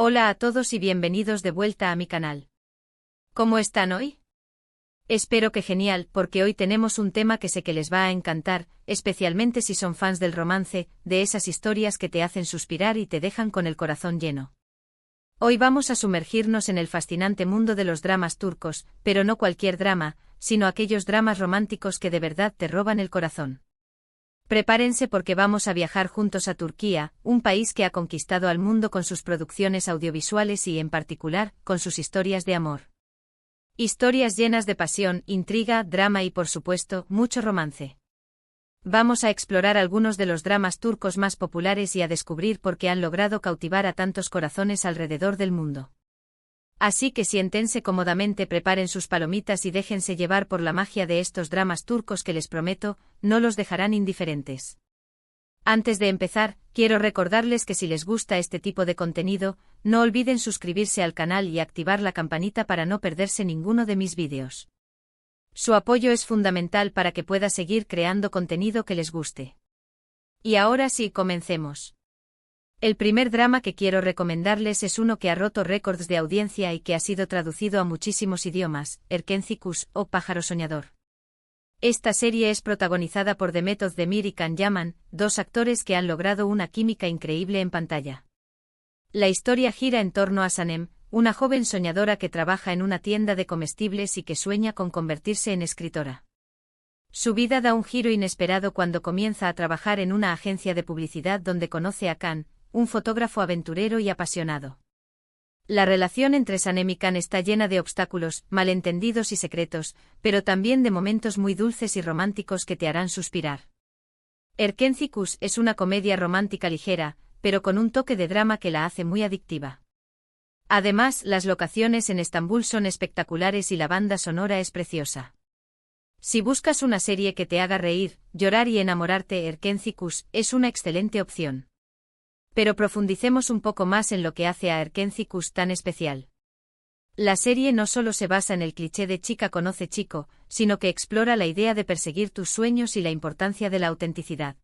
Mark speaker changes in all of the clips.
Speaker 1: Hola a todos y bienvenidos de vuelta a mi canal. ¿Cómo están hoy? Espero que genial, porque hoy tenemos un tema que sé que les va a encantar, especialmente si son fans del romance, de esas historias que te hacen suspirar y te dejan con el corazón lleno. Hoy vamos a sumergirnos en el fascinante mundo de los dramas turcos, pero no cualquier drama, sino aquellos dramas románticos que de verdad te roban el corazón. Prepárense porque vamos a viajar juntos a Turquía, un país que ha conquistado al mundo con sus producciones audiovisuales y, en particular, con sus historias de amor. Historias llenas de pasión, intriga, drama y, por supuesto, mucho romance. Vamos a explorar algunos de los dramas turcos más populares y a descubrir por qué han logrado cautivar a tantos corazones alrededor del mundo. Así que siéntense cómodamente, preparen sus palomitas y déjense llevar por la magia de estos dramas turcos que les prometo, no los dejarán indiferentes. Antes de empezar, quiero recordarles que si les gusta este tipo de contenido, no olviden suscribirse al canal y activar la campanita para no perderse ninguno de mis vídeos. Su apoyo es fundamental para que pueda seguir creando contenido que les guste. Y ahora sí, comencemos. El primer drama que quiero recomendarles es uno que ha roto récords de audiencia y que ha sido traducido a muchísimos idiomas, Erkenci Kuş, o Pájaro Soñador. Esta serie es protagonizada por Demet Özdemir y Can Yaman, dos actores que han logrado una química increíble en pantalla. La historia gira en torno a Sanem, una joven soñadora que trabaja en una tienda de comestibles y que sueña con convertirse en escritora. Su vida da un giro inesperado cuando comienza a trabajar en una agencia de publicidad donde conoce a Can, un fotógrafo aventurero y apasionado. La relación entre Sanem y Can está llena de obstáculos, malentendidos y secretos, pero también de momentos muy dulces y románticos que te harán suspirar. Erkenci Kuş es una comedia romántica ligera, pero con un toque de drama que la hace muy adictiva. Además, las locaciones en Estambul son espectaculares y la banda sonora es preciosa. Si buscas una serie que te haga reír, llorar y enamorarte, Erkenci Kuş es una excelente opción. Pero profundicemos un poco más en lo que hace a Erkenci Kuş tan especial. La serie no solo se basa en el cliché de chica conoce chico, sino que explora la idea de perseguir tus sueños y la importancia de la autenticidad.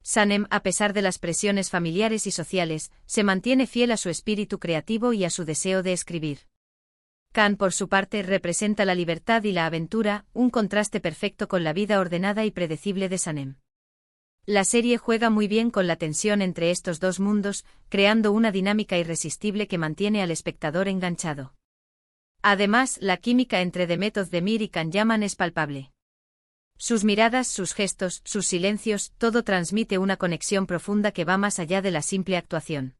Speaker 1: Sanem, a pesar de las presiones familiares y sociales, se mantiene fiel a su espíritu creativo y a su deseo de escribir. Can, por su parte, representa la libertad y la aventura, un contraste perfecto con la vida ordenada y predecible de Sanem. La serie juega muy bien con la tensión entre estos dos mundos, creando una dinámica irresistible que mantiene al espectador enganchado. Además, la química entre Demet Özdemir y Can Yaman es palpable. Sus miradas, sus gestos, sus silencios, todo transmite una conexión profunda que va más allá de la simple actuación.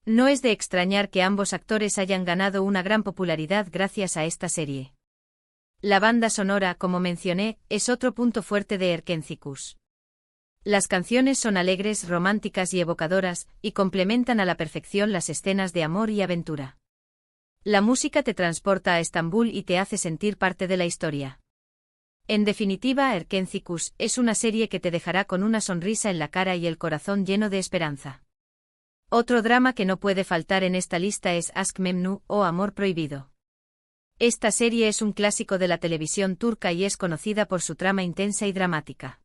Speaker 1: No es de extrañar que ambos actores hayan ganado una gran popularidad gracias a esta serie. La banda sonora, como mencioné, es otro punto fuerte de Erkenci Kuş. Las canciones son alegres, románticas y evocadoras, y complementan a la perfección las escenas de amor y aventura. La música te transporta a Estambul y te hace sentir parte de la historia. En definitiva, Erkenci Kuş es una serie que te dejará con una sonrisa en la cara y el corazón lleno de esperanza. Otro drama que no puede faltar en esta lista es Aşk Memnu, o Amor Prohibido. Esta serie es un clásico de la televisión turca y es conocida por su trama intensa y dramática.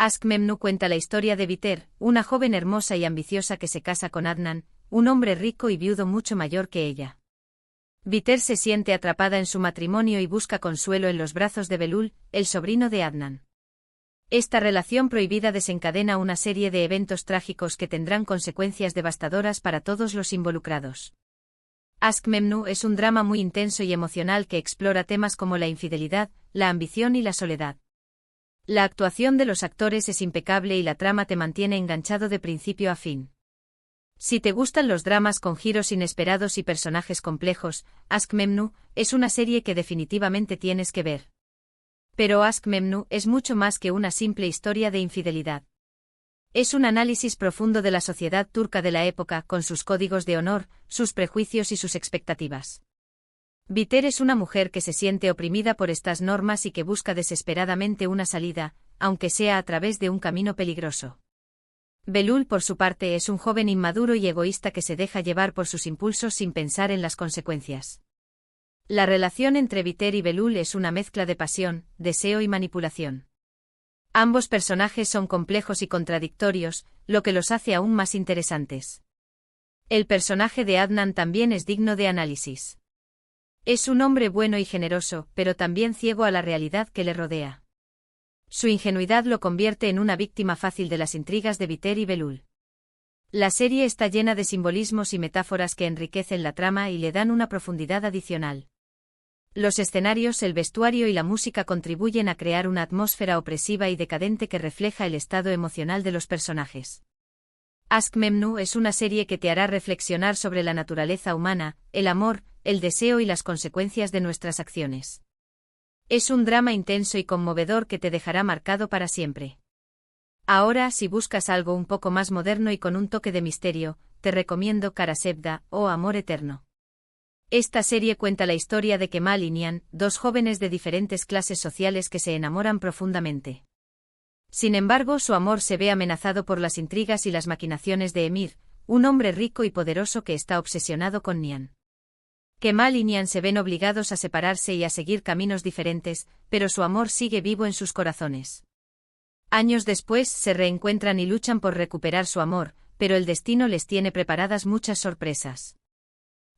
Speaker 1: Aşk Memnu cuenta la historia de Biter, una joven hermosa y ambiciosa que se casa con Adnan, un hombre rico y viudo mucho mayor que ella. Biter se siente atrapada en su matrimonio y busca consuelo en los brazos de Belul, el sobrino de Adnan. Esta relación prohibida desencadena una serie de eventos trágicos que tendrán consecuencias devastadoras para todos los involucrados. Aşk Memnu es un drama muy intenso y emocional que explora temas como la infidelidad, la ambición y la soledad. La actuación de los actores es impecable y la trama te mantiene enganchado de principio a fin. Si te gustan los dramas con giros inesperados y personajes complejos, Aşk Memnu es una serie que definitivamente tienes que ver. Pero Aşk Memnu es mucho más que una simple historia de infidelidad. Es un análisis profundo de la sociedad turca de la época, con sus códigos de honor, sus prejuicios y sus expectativas. Biter es una mujer que se siente oprimida por estas normas y que busca desesperadamente una salida, aunque sea a través de un camino peligroso. Belul, por su parte, es un joven inmaduro y egoísta que se deja llevar por sus impulsos sin pensar en las consecuencias. La relación entre Biter y Belul es una mezcla de pasión, deseo y manipulación. Ambos personajes son complejos y contradictorios, lo que los hace aún más interesantes. El personaje de Adnan también es digno de análisis. Es un hombre bueno y generoso, pero también ciego a la realidad que le rodea. Su ingenuidad lo convierte en una víctima fácil de las intrigas de Biter y Belul. La serie está llena de simbolismos y metáforas que enriquecen la trama y le dan una profundidad adicional. Los escenarios, el vestuario y la música contribuyen a crear una atmósfera opresiva y decadente que refleja el estado emocional de los personajes. Aşk Memnu es una serie que te hará reflexionar sobre la naturaleza humana, el amor, el deseo y las consecuencias de nuestras acciones. Es un drama intenso y conmovedor que te dejará marcado para siempre. Ahora, si buscas algo un poco más moderno y con un toque de misterio, te recomiendo Kara Sevda, o Amor Eterno. Esta serie cuenta la historia de Kemal y Nihan, dos jóvenes de diferentes clases sociales que se enamoran profundamente. Sin embargo, su amor se ve amenazado por las intrigas y las maquinaciones de Emir, un hombre rico y poderoso que está obsesionado con Nihan. Kemal y Nihan se ven obligados a separarse y a seguir caminos diferentes, pero su amor sigue vivo en sus corazones. Años después se reencuentran y luchan por recuperar su amor, pero el destino les tiene preparadas muchas sorpresas.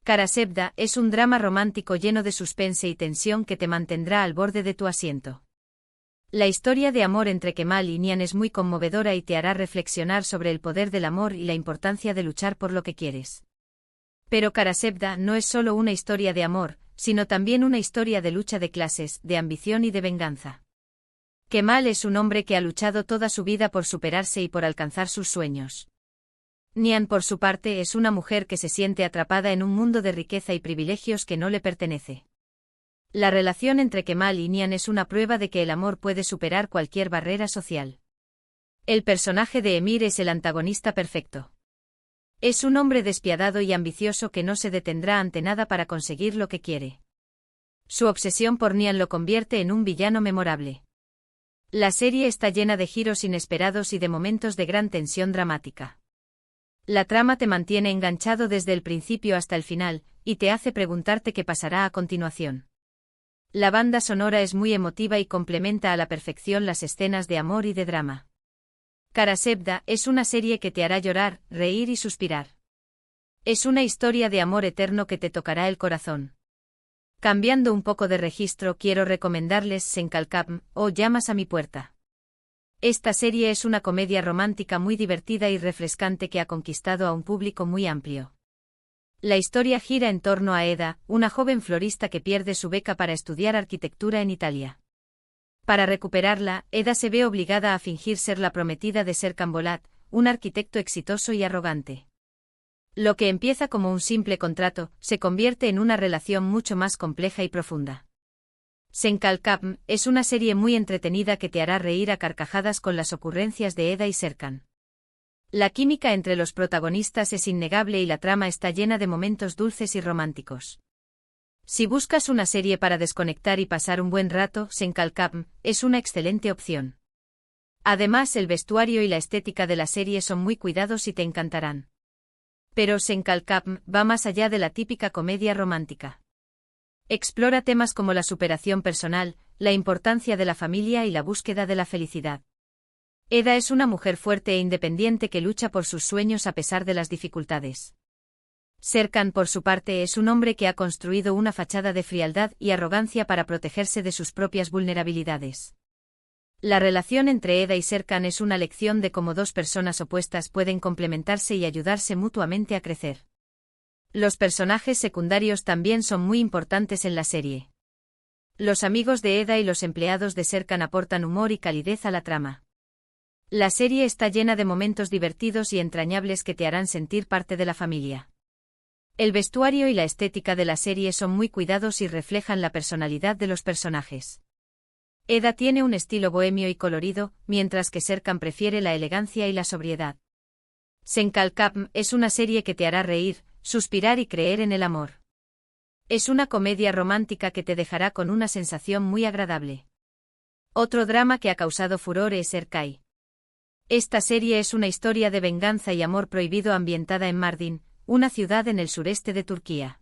Speaker 1: Kara Sevda es un drama romántico lleno de suspense y tensión que te mantendrá al borde de tu asiento. La historia de amor entre Kemal y Nihan es muy conmovedora y te hará reflexionar sobre el poder del amor y la importancia de luchar por lo que quieres. Pero Kara Sevda no es solo una historia de amor, sino también una historia de lucha de clases, de ambición y de venganza. Kemal es un hombre que ha luchado toda su vida por superarse y por alcanzar sus sueños. Nihan, por su parte, es una mujer que se siente atrapada en un mundo de riqueza y privilegios que no le pertenece. La relación entre Kemal y Nihan es una prueba de que el amor puede superar cualquier barrera social. El personaje de Emir es el antagonista perfecto. Es un hombre despiadado y ambicioso que no se detendrá ante nada para conseguir lo que quiere. Su obsesión por Nihan lo convierte en un villano memorable. La serie está llena de giros inesperados y de momentos de gran tensión dramática. La trama te mantiene enganchado desde el principio hasta el final, y te hace preguntarte qué pasará a continuación. La banda sonora es muy emotiva y complementa a la perfección las escenas de amor y de drama. Kara Sevda es una serie que te hará llorar, reír y suspirar. Es una historia de amor eterno que te tocará el corazón. Cambiando un poco de registro, quiero recomendarles Senkalkam, o Llamas a mi puerta. Esta serie es una comedia romántica muy divertida y refrescante que ha conquistado a un público muy amplio. La historia gira en torno a Eda, una joven florista que pierde su beca para estudiar arquitectura en Italia. Para recuperarla, Eda se ve obligada a fingir ser la prometida de Serkan Bolat, un arquitecto exitoso y arrogante. Lo que empieza como un simple contrato, se convierte en una relación mucho más compleja y profunda. Senkalkam es una serie muy entretenida que te hará reír a carcajadas con las ocurrencias de Eda y Serkan. La química entre los protagonistas es innegable y la trama está llena de momentos dulces y románticos. Si buscas una serie para desconectar y pasar un buen rato, Senkalkam es una excelente opción. Además, el vestuario y la estética de la serie son muy cuidados y te encantarán. Pero Senkalkam va más allá de la típica comedia romántica. Explora temas como la superación personal, la importancia de la familia y la búsqueda de la felicidad. Eda es una mujer fuerte e independiente que lucha por sus sueños a pesar de las dificultades. Serkan, por su parte, es un hombre que ha construido una fachada de frialdad y arrogancia para protegerse de sus propias vulnerabilidades. La relación entre Eda y Serkan es una lección de cómo dos personas opuestas pueden complementarse y ayudarse mutuamente a crecer. Los personajes secundarios también son muy importantes en la serie. Los amigos de Eda y los empleados de Serkan aportan humor y calidez a la trama. La serie está llena de momentos divertidos y entrañables que te harán sentir parte de la familia. El vestuario y la estética de la serie son muy cuidados y reflejan la personalidad de los personajes. Eda tiene un estilo bohemio y colorido, mientras que Serkan prefiere la elegancia y la sobriedad. Senkalkam es una serie que te hará reír, suspirar y creer en el amor. Es una comedia romántica que te dejará con una sensación muy agradable. Otro drama que ha causado furor es Erkay. Esta serie es una historia de venganza y amor prohibido ambientada en Mardin, una ciudad en el sureste de Turquía.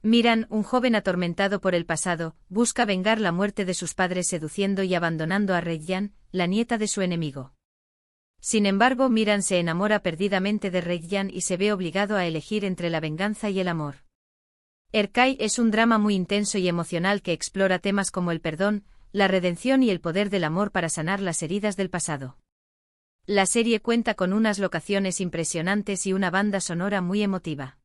Speaker 1: Miran, un joven atormentado por el pasado, busca vengar la muerte de sus padres seduciendo y abandonando a Reyyan, la nieta de su enemigo. Sin embargo, Miran se enamora perdidamente de Reyyan y se ve obligado a elegir entre la venganza y el amor. Erkai es un drama muy intenso y emocional que explora temas como el perdón, la redención y el poder del amor para sanar las heridas del pasado. La serie cuenta con unas locaciones impresionantes y una banda sonora muy emotiva.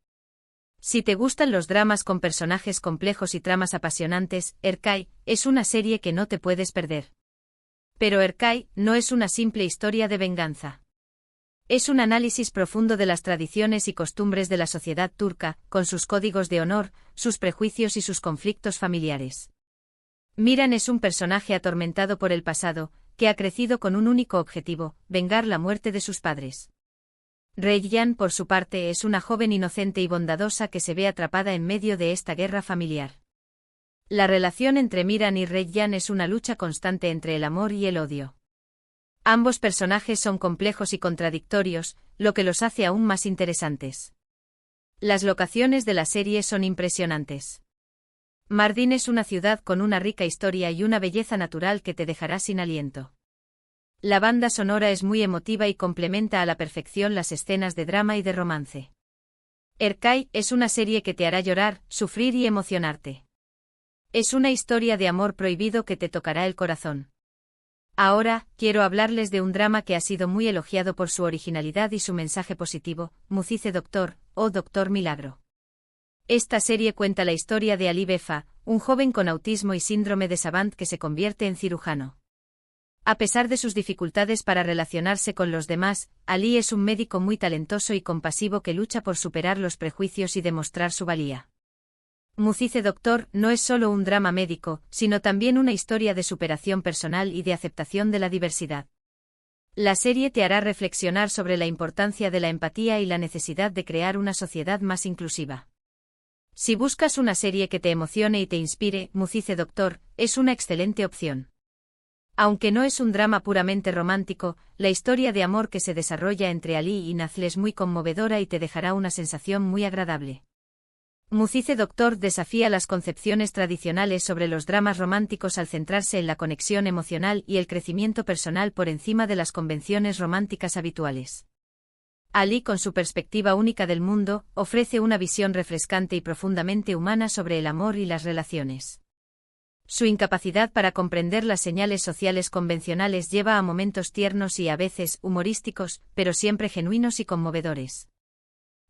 Speaker 1: Si te gustan los dramas con personajes complejos y tramas apasionantes, Erkai es una serie que no te puedes perder. Pero Erkai no es una simple historia de venganza. Es un análisis profundo de las tradiciones y costumbres de la sociedad turca, con sus códigos de honor, sus prejuicios y sus conflictos familiares. Miran es un personaje atormentado por el pasado, que ha crecido con un único objetivo: vengar la muerte de sus padres. Reyyan, por su parte, es una joven inocente y bondadosa que se ve atrapada en medio de esta guerra familiar. La relación entre Miran y Reyyan es una lucha constante entre el amor y el odio. Ambos personajes son complejos y contradictorios, lo que los hace aún más interesantes. Las locaciones de la serie son impresionantes. Mardin es una ciudad con una rica historia y una belleza natural que te dejará sin aliento. La banda sonora es muy emotiva y complementa a la perfección las escenas de drama y de romance. Erkai es una serie que te hará llorar, sufrir y emocionarte. Es una historia de amor prohibido que te tocará el corazón. Ahora, quiero hablarles de un drama que ha sido muy elogiado por su originalidad y su mensaje positivo, Mucize Doctor, o Doctor Milagro. Esta serie cuenta la historia de Ali Befa, un joven con autismo y síndrome de Savant que se convierte en cirujano. A pesar de sus dificultades para relacionarse con los demás, Ali es un médico muy talentoso y compasivo que lucha por superar los prejuicios y demostrar su valía. Mucize Doctor no es solo un drama médico, sino también una historia de superación personal y de aceptación de la diversidad. La serie te hará reflexionar sobre la importancia de la empatía y la necesidad de crear una sociedad más inclusiva. Si buscas una serie que te emocione y te inspire, Mucize Doctor es una excelente opción. Aunque no es un drama puramente romántico, la historia de amor que se desarrolla entre Ali y Nazle es muy conmovedora y te dejará una sensación muy agradable. Mucize Doctor desafía las concepciones tradicionales sobre los dramas románticos al centrarse en la conexión emocional y el crecimiento personal por encima de las convenciones románticas habituales. Ali, con su perspectiva única del mundo, ofrece una visión refrescante y profundamente humana sobre el amor y las relaciones. Su incapacidad para comprender las señales sociales convencionales lleva a momentos tiernos y a veces humorísticos, pero siempre genuinos y conmovedores.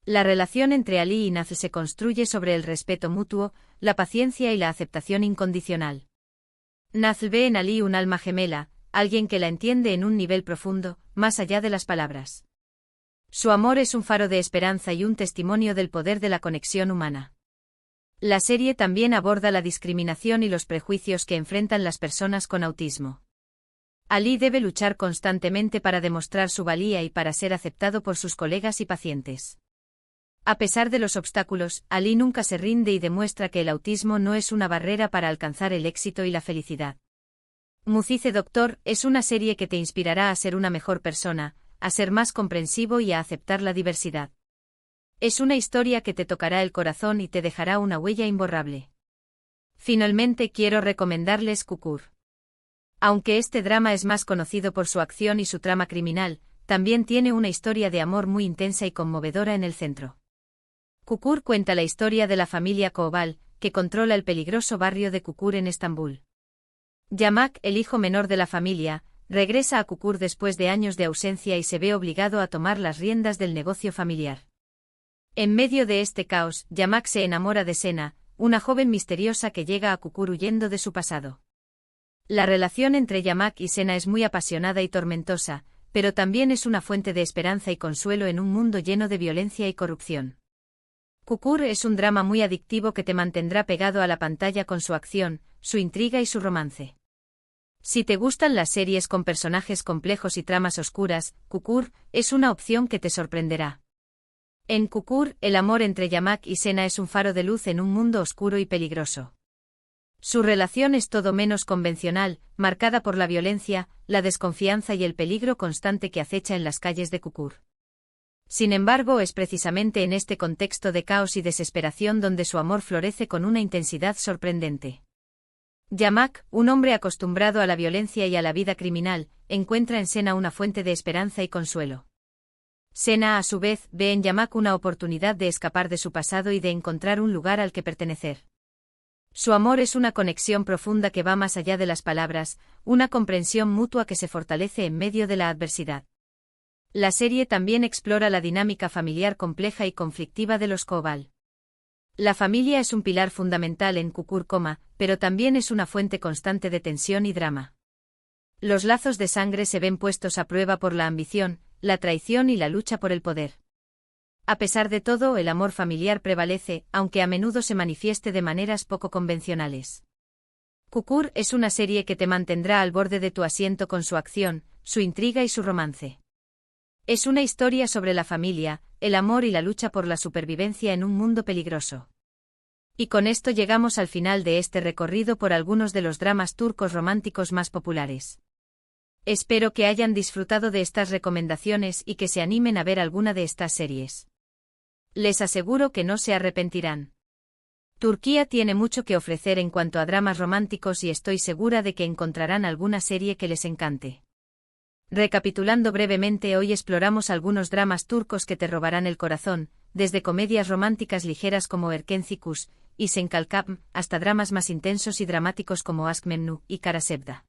Speaker 1: La relación entre Ali y Nazle se construye sobre el respeto mutuo, la paciencia y la aceptación incondicional. Nazle ve en Ali un alma gemela, alguien que la entiende en un nivel profundo, más allá de las palabras. Su amor es un faro de esperanza y un testimonio del poder de la conexión humana. La serie también aborda la discriminación y los prejuicios que enfrentan las personas con autismo. Ali debe luchar constantemente para demostrar su valía y para ser aceptado por sus colegas y pacientes. A pesar de los obstáculos, Ali nunca se rinde y demuestra que el autismo no es una barrera para alcanzar el éxito y la felicidad. Mucize Doctor es una serie que te inspirará a ser una mejor persona, a ser más comprensivo y a aceptar la diversidad. Es una historia que te tocará el corazón y te dejará una huella imborrable. Finalmente quiero recomendarles Kukur. Aunque este drama es más conocido por su acción y su trama criminal, también tiene una historia de amor muy intensa y conmovedora en el centro. Kukur cuenta la historia de la familia Koval, que controla el peligroso barrio de Kukur en Estambul. Yamak, el hijo menor de la familia, regresa a Kukur después de años de ausencia y se ve obligado a tomar las riendas del negocio familiar. En medio de este caos, Yamak se enamora de Sena, una joven misteriosa que llega a Kukur huyendo de su pasado. La relación entre Yamak y Sena es muy apasionada y tormentosa, pero también es una fuente de esperanza y consuelo en un mundo lleno de violencia y corrupción. Kukur es un drama muy adictivo que te mantendrá pegado a la pantalla con su acción, su intriga y su romance. Si te gustan las series con personajes complejos y tramas oscuras, Kukur es una opción que te sorprenderá. En Kukur, el amor entre Yamak y Sena es un faro de luz en un mundo oscuro y peligroso. Su relación es todo menos convencional, marcada por la violencia, la desconfianza y el peligro constante que acecha en las calles de Kukur. Sin embargo, es precisamente en este contexto de caos y desesperación donde su amor florece con una intensidad sorprendente. Yamak, un hombre acostumbrado a la violencia y a la vida criminal, encuentra en Sena una fuente de esperanza y consuelo. Sena, a su vez, ve en Yamak una oportunidad de escapar de su pasado y de encontrar un lugar al que pertenecer. Su amor es una conexión profunda que va más allá de las palabras, una comprensión mutua que se fortalece en medio de la adversidad. La serie también explora la dinámica familiar compleja y conflictiva de los Koval. La familia es un pilar fundamental en Kukur, pero también es una fuente constante de tensión y drama. Los lazos de sangre se ven puestos a prueba por la ambición, la traición y la lucha por el poder. A pesar de todo, el amor familiar prevalece, aunque a menudo se manifieste de maneras poco convencionales. Kukur es una serie que te mantendrá al borde de tu asiento con su acción, su intriga y su romance. Es una historia sobre la familia, el amor y la lucha por la supervivencia en un mundo peligroso. Y con esto llegamos al final de este recorrido por algunos de los dramas turcos románticos más populares. Espero que hayan disfrutado de estas recomendaciones y que se animen a ver alguna de estas series. Les aseguro que no se arrepentirán. Turquía tiene mucho que ofrecer en cuanto a dramas románticos y estoy segura de que encontrarán alguna serie que les encante. Recapitulando brevemente, hoy exploramos algunos dramas turcos que te robarán el corazón, desde comedias románticas ligeras como Erkencikus y Senkalkapm, hasta dramas más intensos y dramáticos como Aşk Memnu y Karasevda.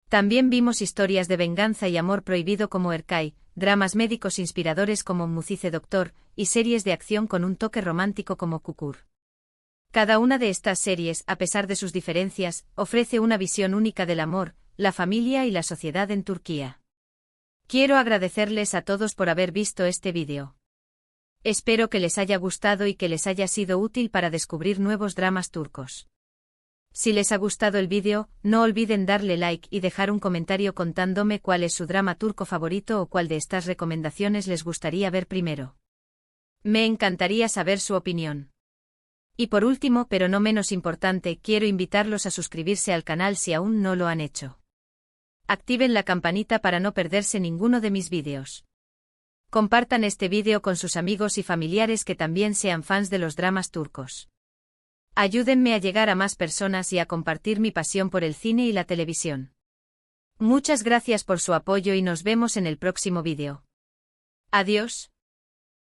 Speaker 1: También vimos historias de venganza y amor prohibido como Erkay, dramas médicos inspiradores como Mucize Doctor, y series de acción con un toque romántico como Kukur. Cada una de estas series, a pesar de sus diferencias, ofrece una visión única del amor, la familia y la sociedad en Turquía. Quiero agradecerles a todos por haber visto este vídeo. Espero que les haya gustado y que les haya sido útil para descubrir nuevos dramas turcos. Si les ha gustado el vídeo, no olviden darle like y dejar un comentario contándome cuál es su drama turco favorito o cuál de estas recomendaciones les gustaría ver primero. Me encantaría saber su opinión. Y por último, pero no menos importante, quiero invitarlos a suscribirse al canal si aún no lo han hecho. Activen la campanita para no perderse ninguno de mis vídeos. Compartan este vídeo con sus amigos y familiares que también sean fans de los dramas turcos. Ayúdenme a llegar a más personas y a compartir mi pasión por el cine y la televisión. Muchas gracias por su apoyo y nos vemos en el próximo vídeo. Adiós.